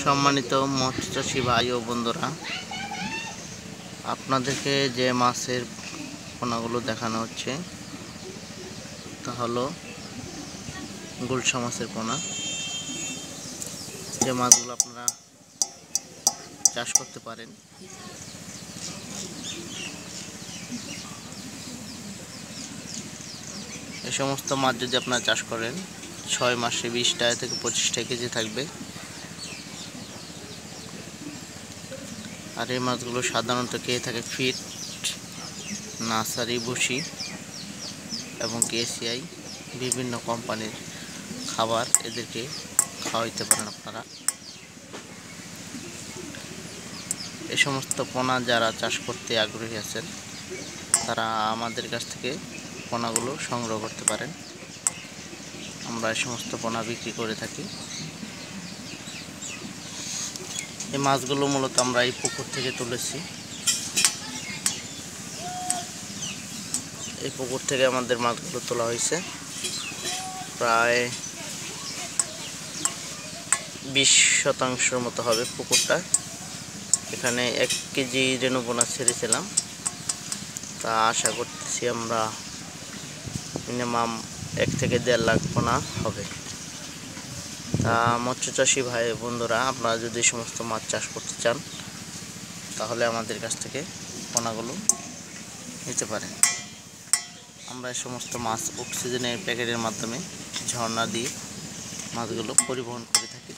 সম্মানিত মৎস্যচাষী ভাই ও বন্ধুরা, আপনাদেরকে যে মাছের পোনাগুলো দেখানো হচ্ছে তা হলো গুলশা মাছের পোনা। যে মাছগুলো আপনারা চাষ করতে পারেন। এই সমস্ত মাছ যদি আপনারা চাষ করেন 6 মাসে 20টা থেকে 25টা কেজি থাকবে। আর এই মাছগুলো সাধারণত খেয়ে থাকে ফিট, নার্সারি, বসি এবং কেসিআই বিভিন্ন কোম্পানির খাবার এদেরকে খাওয়াইতে পারেন আপনারা। এই সমস্ত পোনা যারা চাষ করতে আগ্রহী আছেন তারা আমাদের কাছ থেকে পোনাগুলো সংগ্রহ করতে পারেন। আমরা এই সমস্ত পোনা বিক্রি করে থাকি। এই মাছগুলো মূলত আমরা এই পুকুর থেকে তুলেছি। এই পুকুর থেকে আমাদের মাছগুলো তোলা হয়েছে। প্রায় 20% মতো হবে পুকুরটা। এখানে 1 কেজি রেণু পোনা ছেড়েছিলাম। তা আশা করতেছি আমরা মিনিমাম 1 থেকে 1.5 লাখ পোনা হবে। তা মৎস্যচাষী ভাই বন্ধুরা, আপনারা যদি সমস্ত মাছ চাষ করতে চান তাহলে আমাদের কাছ থেকে পোনাগুলো নিতে পারেন। আমরা এই সমস্ত মাছ অক্সিজেনের প্যাকেটের মাধ্যমে ঝর্ণা দিয়ে মাছগুলো পরিবহন করে থাকি।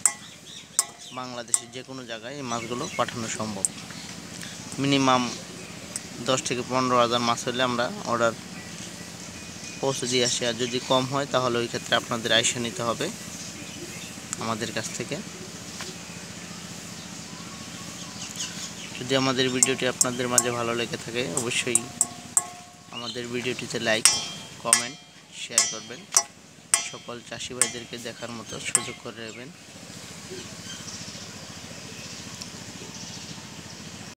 বাংলাদেশের যে কোনো জায়গায় এই মাছগুলো পাঠানো সম্ভব। মিনিমাম 10 থেকে 15 হাজার মাছ হলে আমরা অর্ডার পৌঁছে দিয়ে আসি। আর যদি কম হয় তাহলে ওই ক্ষেত্রে আপনাদের আইসা নিতে হবে আমাদের কাছ থেকে। যদি আমাদের ভিডিওটি আপনাদের মাঝে ভালো লেগে থাকে অবশ্যই আমাদের ভিডিওটিতে লাইক, কমেন্ট, শেয়ার করবেন। সকল চাষি ভাইদেরকে দেখার মতো সুযোগ করে দেবেন।